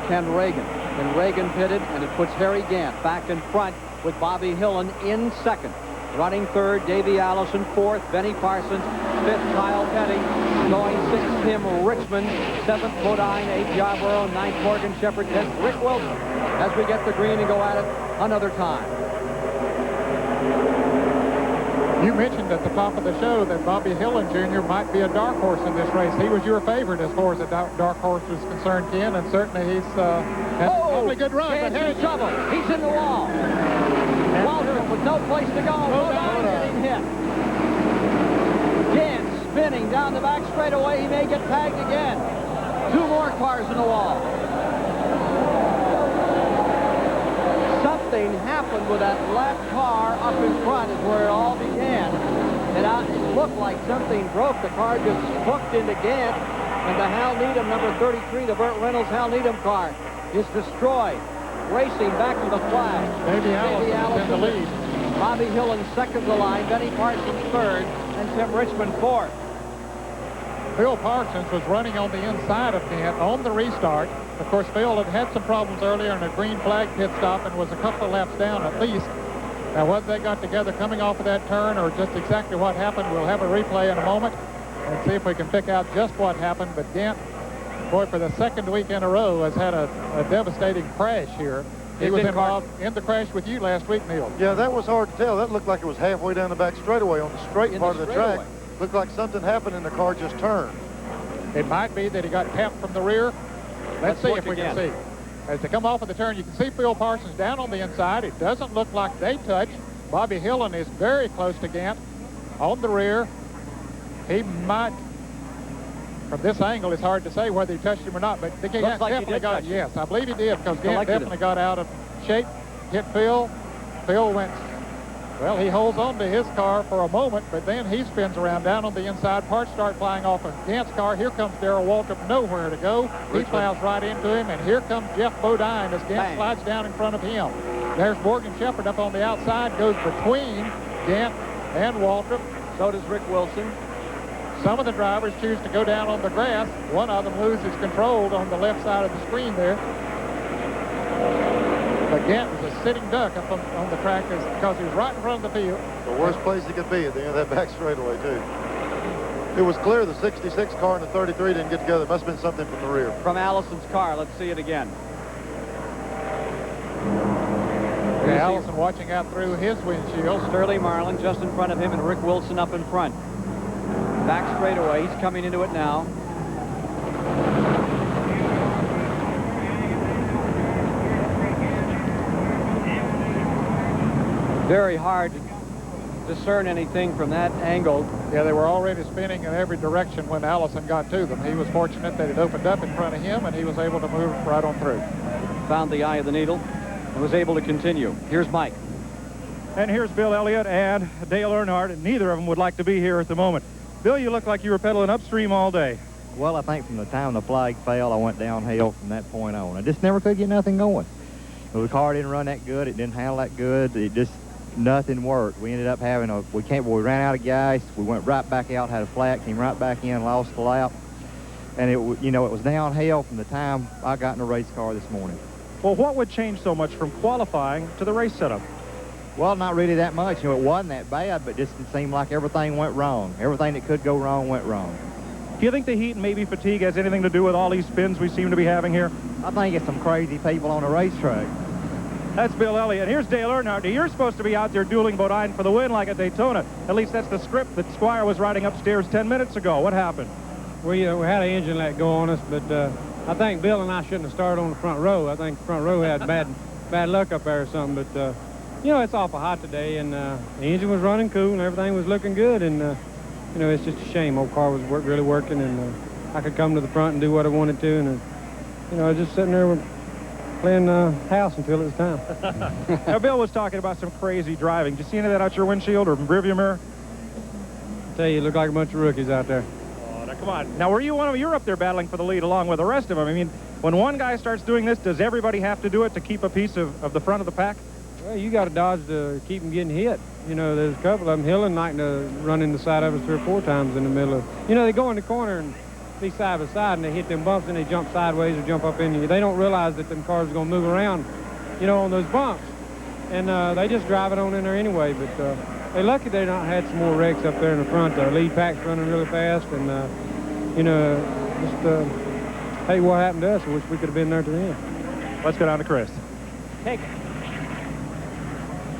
Ken Reagan. And Reagan pitted, and it puts Harry Gant back in front with Bobby Hillen in second. Running third, Davey Allison. Fourth, Benny Parsons. Fifth, Kyle Petty. Going sixth, Tim Richmond. Seventh, Bodine. Eighth, Yarborough. Ninth, Morgan Shepherd. 10th, Rick Wilson. As we get the green and go at it another time. You mentioned at the top of the show that Bobby Hillen Jr. might be a dark horse in this race. He was your favorite as far as a dark horse was concerned, Ken, and certainly he's had an awfully good run. But here's trouble. He's in the wall. Walter with no place to go. Bodine getting hit. Gant spinning down the back straightaway. He may get tagged again. Two more cars in the wall. Something happened with that black car up in front is where it all began. It looked like something broke. The car just hooked into Gant, and the Hal Needham, number 33, the Burt Reynolds Hal Needham car, is destroyed. Racing back to the flag. Davey Allison in the lead. Bobby Hillen second to the line, Benny Parsons third, and Tim Richmond fourth. Phil Parsons was running on the inside of Gant on the restart. Of course, Phil had some problems earlier in a green flag pit stop and was a couple of laps down at least. Now, whether they got together coming off of that turn or just exactly what happened, we'll have a replay in a moment and see if we can pick out just what happened. But Gant, boy, for the second week in a row, has had a devastating crash here. He was involved in the crash with you last week, Neil. Yeah, that was hard to tell. That looked like it was halfway down the back straightaway on the straight part of the track. Looked like something happened and the car just turned. It might be that he got tapped from the rear. Let's see if we can see. As they come off of the turn, you can see Phil Parsons down on the inside. It doesn't look like they touched. Bobby Hillen is very close to Gant on the rear. He might, from this angle, it's hard to say whether he touched him or not, but the Gant definitely got, yes, I believe he did, because Gant definitely got out of shape, hit Phil. Phil went, well, he holds on to his car for a moment, but then he spins around down on the inside. Parts start flying off of Gant's car. Here comes Darrell Waltrip, nowhere to go. He plows right into him, and here comes Jeff Bodine as Gant slides down in front of him. There's Morgan Shepherd up on the outside, goes between Gant and Waltrip. So does Rick Wilson. Some of the drivers choose to go down on the grass. One of them loses control on the left side of the screen there. But Gant was a sitting duck up on the track because he was right in front of the field. The worst place he could be at the end of that back straightaway, too. It was clear the 66 car and the 33 didn't get together. It must have been something from the rear. From Allison's car. Let's see it again. Okay, Allison watching out through his windshield. Sterling Marlin just in front of him and Rick Wilson up in front. Back straightaway. He's coming into it now. Very hard to discern anything from that angle. Yeah, they were already spinning in every direction when Allison got to them. He was fortunate that it opened up in front of him, and he was able to move right on through. Found the eye of the needle and was able to continue. Here's Mike. And here's Bill Elliott and Dale Earnhardt, and neither of them would like to be here at the moment. Bill, you look like you were pedaling upstream all day. Well, I think from the time the flag fell, I went downhill from that point on. I just never could get nothing going. The car didn't run that good. It didn't handle that good. It just, nothing worked. We ended up having we ran out of gas. We went right back out, had a flat, came right back in, lost the lap. And it was downhill from the time I got in the race car this morning. Well, what would change so much from qualifying to the race setup? Well, not really that much. It wasn't that bad, but just it seemed like everything went wrong. Everything that could go wrong went wrong. Do you think the heat and maybe fatigue has anything to do with all these spins we seem to be having here? I think it's some crazy people on a racetrack. That's Bill Elliott. Here's Dale Earnhardt. You're supposed to be out there dueling Bodine for the win like at Daytona. At least that's the script that Squire was writing upstairs 10 minutes ago. What happened? We had an engine let go on us, but I think Bill and I shouldn't have started on the front row. I think the front row had bad luck up there or something. But, it's awful hot today, and the engine was running cool, and everything was looking good. And, it's just a shame. Old car was really working, and I could come to the front and do what I wanted to. And, I was just sitting there playing house until it was time. Now, Bill was talking about some crazy driving. Did you see any of that out your windshield or rearview mirror? I tell you, it looked like a bunch of rookies out there. Oh, now, come on. Now, were you one of them? You're up there battling for the lead along with the rest of them. I mean, when one guy starts doing this, does everybody have to do it to keep a piece of the front of the pack? Well, you got to dodge to keep them getting hit. There's a couple of them. Hillen might run in the side of us 3 or 4 times in the middle of. They go in the corner and be side by side and they hit them bumps and they jump sideways or jump up into you. They don't realize that them cars are going to move around, you know, on those bumps. And they just drive it on in there anyway. But they're lucky they not had some more wrecks up there in the front. The lead pack's running really fast, and you know, just hey, what happened to us? I wish we could have been there to the end. Let's go down to Chris. Take it.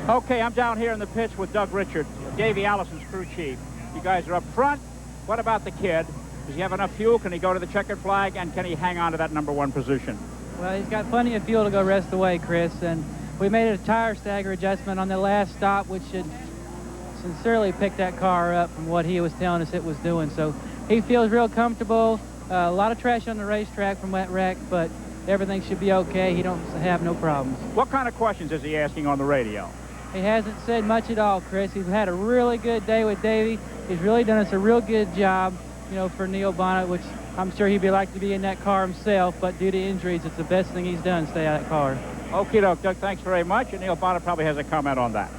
Okay, I'm down here in the pits with Doug Richard, Davey Allison's crew chief. You guys are up front. What about the kid? Does he have enough fuel? Can he go to the checkered flag? And can he hang on to that #1 position? Well, he's got plenty of fuel to go rest away, Chris. And we made a tire stagger adjustment on the last stop, which should sincerely pick that car up from what he was telling us it was doing. So he feels real comfortable. A lot of trash on the racetrack from that wreck, but everything should be okay. He don't have no problems. What kind of questions is he asking on the radio? He hasn't said much at all, Chris. He's had a really good day with Davey. He's really done us a real good job, you know, for Neil Bonnet, which I'm sure he'd be like to be in that car himself, but due to injuries, it's the best thing he's done, stay out of that car. Okay, Doug, thanks very much. And Neil Bonnet probably has a comment on that.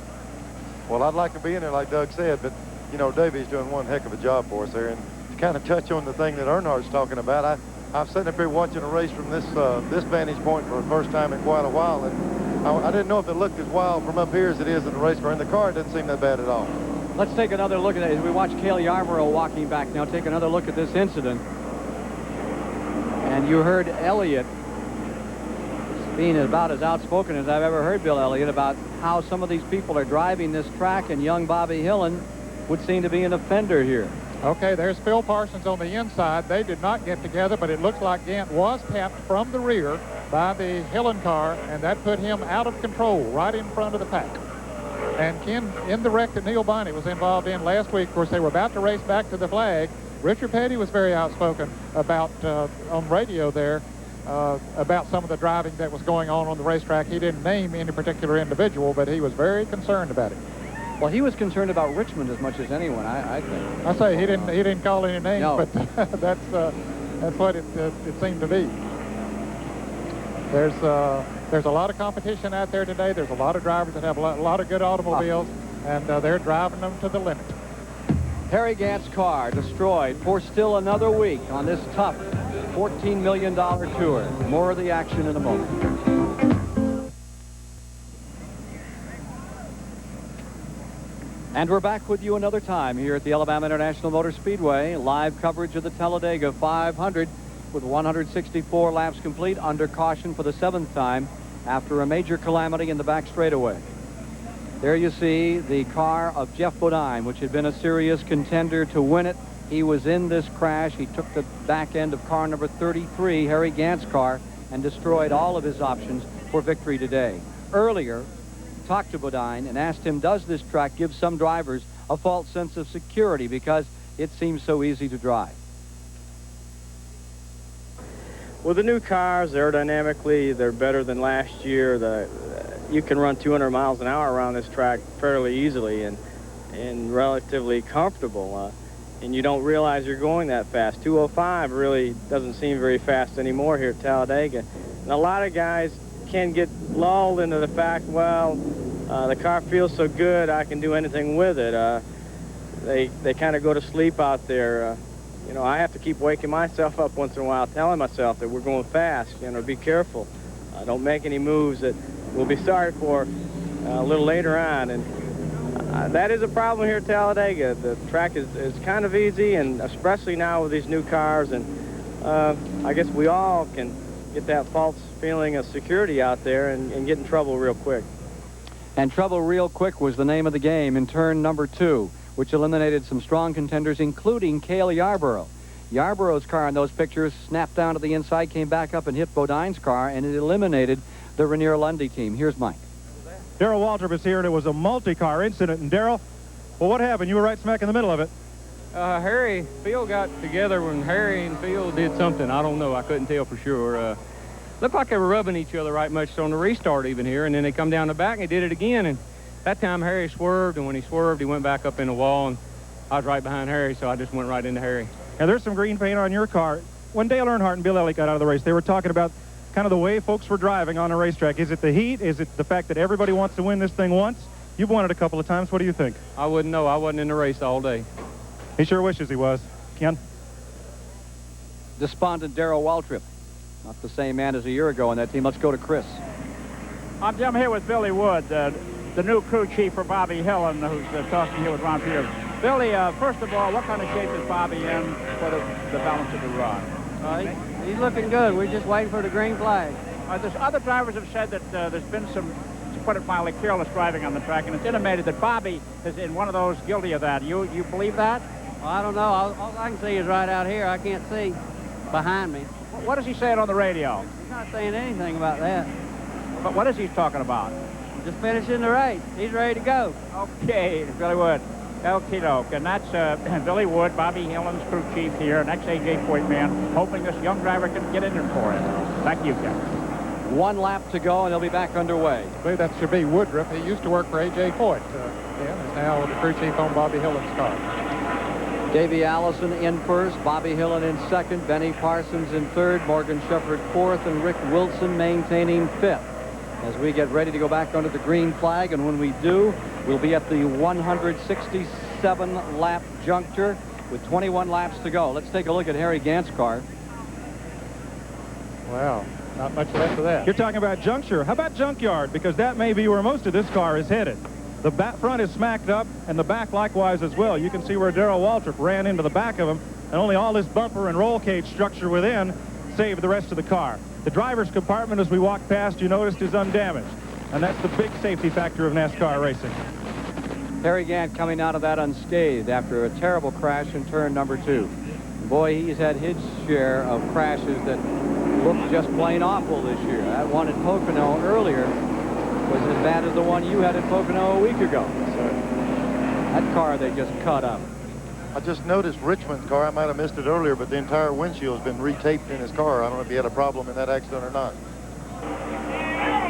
Well, I'd like to be in there like Doug said, but, you know, Davey's doing one heck of a job for us there. And to kind of touch on the thing that Earnhardt's talking about, I'm sitting up here watching a race from this vantage point for the first time in quite a while, and I didn't know if it looked as wild from up here as it is in the race car. In the car, it doesn't seem that bad at all. Let's take another look at it as we watch Cale Yarborough walking back now. Take another look at this incident. And you heard Elliott being about as outspoken as I've ever heard Bill Elliott about how some of these people are driving this track, and young Bobby Hillen would seem to be an offender here. Okay, there's Phil Parsons on the inside. They did not get together, but it looks like Gant was tapped from the rear by the Hillen car, and that put him out of control right in front of the pack. And Ken, in the wreck that Neil Bonnet was involved in last week, of course, they were about to race back to the flag. Richard Petty was very outspoken about, on radio there, about some of the driving that was going on the racetrack. He didn't name any particular individual, but he was very concerned about it. Well, he was concerned about Richmond as much as anyone, I think. I say he didn't call any names, no. But that's what it seemed to be. There's a lot of competition out there today. There's a lot of drivers that have a lot of good automobiles, and they're driving them to the limit. Harry Gant's car destroyed for still another week on this tough $14 million tour. More of the action in a moment. And we're back with you another time here at the Alabama International Motor Speedway. Live coverage of the Talladega 500 with 164 laps complete, under caution for the 7th time after a major calamity in the back straightaway. There you see the car of Jeff Bodine, which had been a serious contender to win it. He was in this crash. He took the back end of car number 33, Harry Gant's car, and destroyed all of his options for victory today. Earlier, talked to Bodine and asked him, does this track give some drivers a false sense of security because it seems so easy to drive? Well, the new cars, aerodynamically, they're better than last year. You can run 200 miles an hour around this track fairly easily and relatively comfortable. And you don't realize you're going that fast. 205 really doesn't seem very fast anymore here at Talladega. And a lot of guys can get lulled into the fact, well, the car feels so good, I can do anything with it. They kind of go to sleep out there. You know, I have to keep waking myself up once in a while, telling myself that we're going fast. You know, be careful. Don't make any moves that we'll be sorry for a little later on. And that is a problem here at Talladega. The track is kind of easy, and especially now with these new cars. And I guess we all can get that false feeling of security out there and get in trouble real quick. And trouble real quick was the name of the game in turn number 2, which eliminated some strong contenders, including Cale Yarborough. Yarborough's car in those pictures snapped down to the inside, came back up and hit Bodine's car, and it eliminated the Rainier Lundy team. Here's Mike. Darrell Waltrip is here, and it was a multi-car incident. And Darrell, well, what happened? You were right smack in the middle of it. Phil got together when Harry and Phil did something. I don't know. I couldn't tell for sure. Looked like they were rubbing each other right much on the restart even here, and then they come down the back and they did it again. And that time Harry swerved, and when he swerved, he went back up in the wall, and I was right behind Harry, so I just went right into Harry. And there's some green paint on your car. When Dale Earnhardt and Bill Elliott got out of the race, they were talking about kind of the way folks were driving on a racetrack. Is it the heat? Is it the fact that everybody wants to win this thing once? You've won it a couple of times. What do you think? I wouldn't know. I wasn't in the race all day. He sure wishes he was. Ken? despondent Darrell Waltrip. Not the same man as a year ago on that team. Let's go to Chris. I'm here with Billy Wood, the new crew chief for Bobby Hillen, who's talking here with Ron Peters. Billy, first of all, what kind of shape is Bobby in for the balance of the run? He's looking good. We're just waiting for the green flag. There's other drivers have said that there's been some, to put it mildly, careless driving on the track, and it's intimated that Bobby is in one of those guilty of that. You believe that? Well, I don't know. All I can see is right out here. I can't see behind me. What does he say on the radio? He's not saying anything about that. But what is he talking about? Just finishing the race. He's ready to go. Okay, Billy Wood. Okie doke. And that's Billy Wood, Bobby Hillen's crew chief here, an ex-AJ Foyt man, hoping this young driver can get in there for it. Back to you, Ken. 1 lap to go, and they'll be back underway. I believe that should be Woodruff. He used to work for AJ Foyt. Is now the crew chief on Bobby Hillen's car. Davey Allison in first, Bobby Hillen in second, Benny Parsons in third, Morgan Shepherd fourth, and Rick Wilson maintaining fifth. As we get ready to go back under the green flag, and when we do, we'll be at the 167-lap juncture with 21 laps to go. Let's take a look at Harry Gant's car. Wow, not much left of that. You're talking about juncture. How about junkyard? Because that may be where most of this car is headed. The front is smacked up, and the back likewise as well. You can see where Darrell Waltrip ran into the back of him, and only all this bumper and roll cage structure within saved the rest of the car. The driver's compartment, as we walked past, you noticed, is undamaged, and that's the big safety factor of NASCAR racing. Harry Gant coming out of that unscathed after a terrible crash in turn number 2. Boy, he's had his share of crashes that look just plain awful this year. That one at Pocono earlier was as bad as the one you had at Pocono a week ago. That car they just cut up. I just noticed Richmond's car. I might have missed it earlier, but the entire windshield has been retaped in his car. I don't know if he had a problem in that accident or not.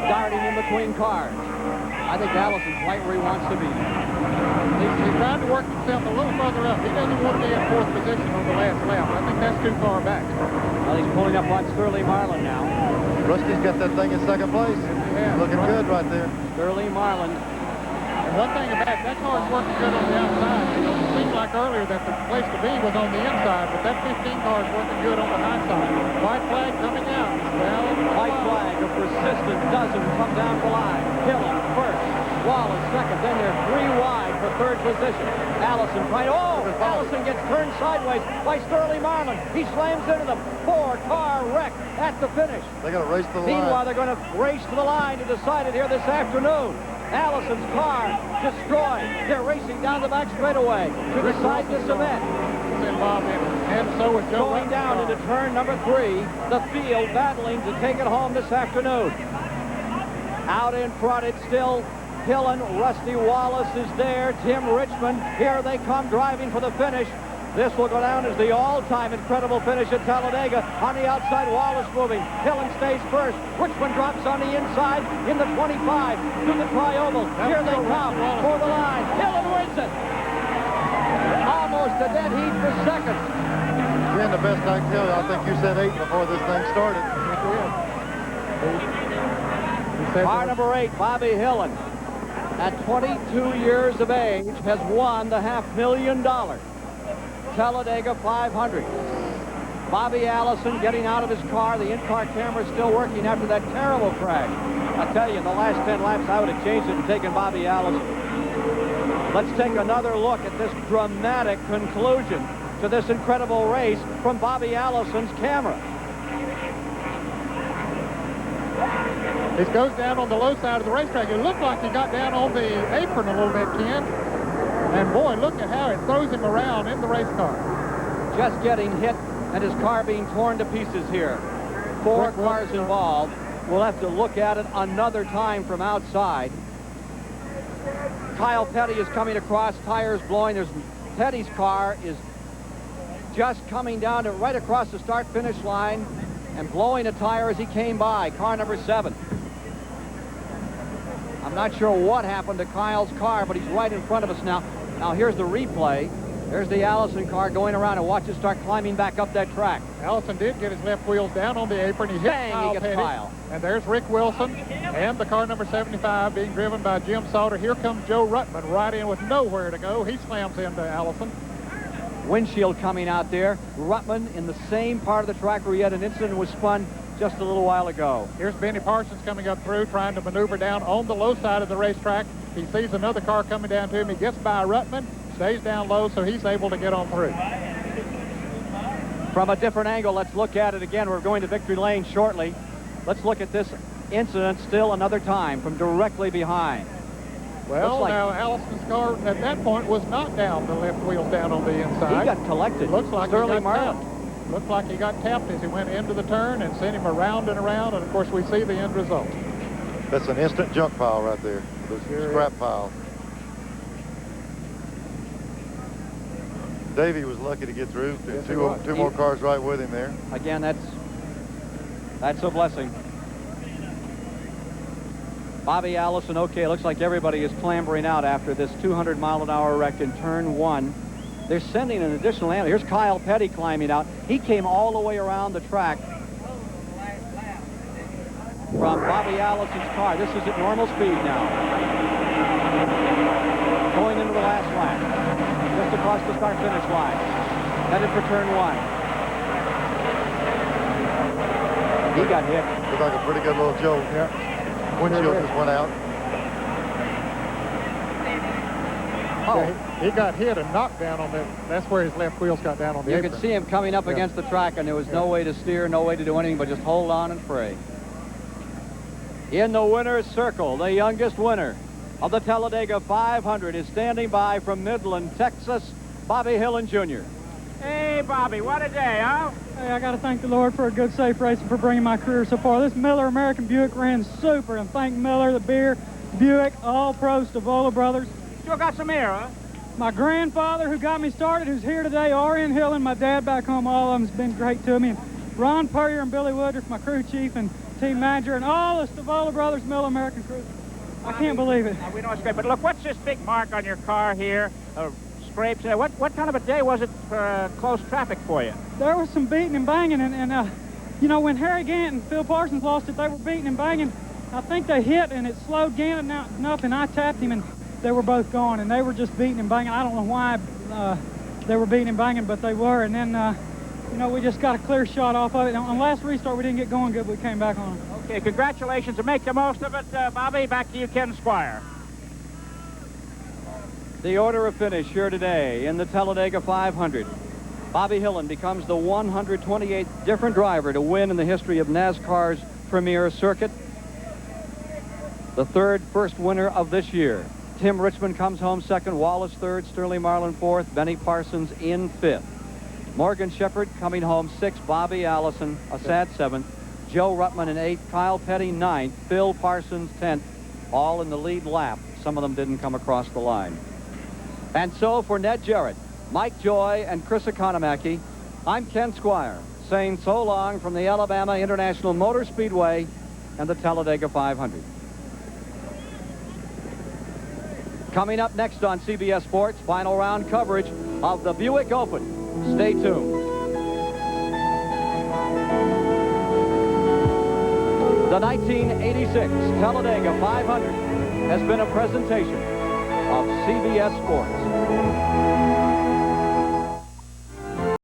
Darting in between cars. I think Allison's right where he wants to be. He's trying to work himself a little further up. He doesn't want to be in 4th position on the last lap. I think that's too far back. Well, he's pulling up on Sterling Marlin now. Rusty's got that thing in 2nd place. Yeah, looking good right there. Sterling Marlin. And one thing about that car's working good on the outside. It seemed like earlier that the place to be was on the inside, but that 15 car is working good on the high side. White flag coming out. Well, white flag, a persistent dozen come down the line. Hillen first, Wallace second, then they're 3 wide for 3rd position. Allison trying, Allison gets turned sideways by Sterling Marlin. He slams into them. 4-car wreck at the finish. They got to race to the line. Meanwhile, they're going to race to the line to decide it here this afternoon. Allison's car destroyed. They're racing down the back straightaway to decide this event. And so is Joe going down into turn number 3. The field battling to take it home this afternoon. Out in front, it's still Hillen. Rusty Wallace is there. Tim Richmond. Here they come driving for the finish. This will go down as the all-time incredible finish at Talladega. On the outside, Wallace moving. Hillen stays first. Richmond drops on the inside in the 25 to the tri-oval. Here they come for the line. Hillen wins it. Almost a dead heat for second. Again, the best I can tell you, I think you said 8 before this thing started. Car number 8, Bobby Hillen, at 22 years of age, has won the $500,000 Talladega 500. Bobby Allison getting out of his car. The in-car camera is still working after that terrible crash. I tell you, in the last 10 laps, I would have changed it and taken Bobby Allison. Let's take another look at this dramatic conclusion to this incredible race from Bobby Allison's camera. He goes down on the low side of the racetrack. It looked like he got down on the apron a little bit, Ken. And boy, look at how it throws him around in the race car. Just getting hit and his car being torn to pieces here. 4 cars involved. We'll have to look at it another time from outside. Kyle Petty is coming across, tires blowing. Petty's car is just coming down to right across the start-finish line and blowing a tire as he came by. Car number 7. I'm not sure what happened to Kyle's car, but he's right in front of us now. Now here's the replay. There's the Allison car going around, and watch it start climbing back up that track. Allison did get his left wheels down on the apron. He hit Kyle Petty. Kyle. And there's Rick Wilson and the car number 75 being driven by Jim Sauter. Here comes Joe Ruttman right in with nowhere to go. He slams into Allison. windshield coming out there. Ruttman in the same part of the track where he had an incident was spun just a little while ago. Here's Benny Parsons coming up through, trying to maneuver down on the low side of the racetrack. He sees another car coming down to him. He gets by Ruttman, stays down low, so he's able to get on through. From a different angle, let's look at it again. We're going to victory lane shortly. Let's look at this incident still another time from directly behind. Well, now Allison's car at that point was not down. The left wheel's down on the inside. He got collected. Looks like Sterling he got Marlin. tapped. Looked like he got tapped as he went into the turn and sent him around and around. And of course, we see the end result. That's an instant junk pile right there. The scrap pile. Davey was lucky to get through. Yes, two more cars right with him there. Again, that's a blessing. Bobby Allison, okay, looks like everybody is clambering out after this 200-mile-an-hour wreck in turn 1. They're sending an additional animal. Here's Kyle Petty climbing out. He came all the way around the track from Bobby Allison's car. This is at normal speed now. Going into the last lap. Just across the start-finish line. Headed for turn 1. He got hit. Looked like a pretty good little jolt. Yeah. Windshield just went out. Oh. He got hit and knocked down on that. That's where his left wheels got down on the You apron. could see him coming up against the track, and there was no way to steer, no way to do anything but just hold on and pray. In the winner's circle, the youngest winner of the Talladega 500 is standing by from Midland, Texas, Bobby Hillen Jr. Hey, Bobby, what a day, huh? Hey, I got to thank the Lord for a good, safe race and for bringing my career so far. This Miller American Buick ran super, and thank Miller, the beer, Buick, all pros, Stavola brothers. Sure got some air, huh? My grandfather who got me started, who's here today, R.N. Hillen, my dad back home, all of them's been great to me. And Ron Purrier and Billy Woodruff, my crew chief and team manager, and all the Stavola brothers, Miller American crew. I can't believe it. We know it's great, but look, what's this big mark on your car here? Scrapes. What kind of a day was it for close traffic for you? There was some beating and banging, and you know, when Harry Gant and Phil Parsons lost it, they were beating and banging. I think they hit, and it slowed Gant enough, and I tapped him, and they were both gone, and they were just beating and banging. I don't know why they were beating and banging, but they were, and then, you know, we just got a clear shot off of it. On last restart, we didn't get going good, but we came back on it. Okay, congratulations, and make the most of it, Bobby. Back to you, Ken Squire. The order of finish here today in the Talladega 500. Bobby Hillen becomes the 128th different driver to win in the history of NASCAR's premier circuit. The first winner of this year. Tim Richmond comes home second, Wallace third, Sterling Marlin fourth, Benny Parsons in fifth. Morgan Shepherd coming home sixth, Bobby Allison a sad seventh, Joe Ruttman in eighth, Kyle Petty ninth, Phil Parsons 10th, all in the lead lap. Some of them didn't come across the line. And so for Ned Jarrett, Mike Joy, and Chris Economaki, I'm Ken Squire, saying so long from the Alabama International Motor Speedway and the Talladega 500. Coming up next on CBS Sports, final round coverage of the Buick Open. Stay tuned. The 1986 Talladega 500 has been a presentation of CBS Sports.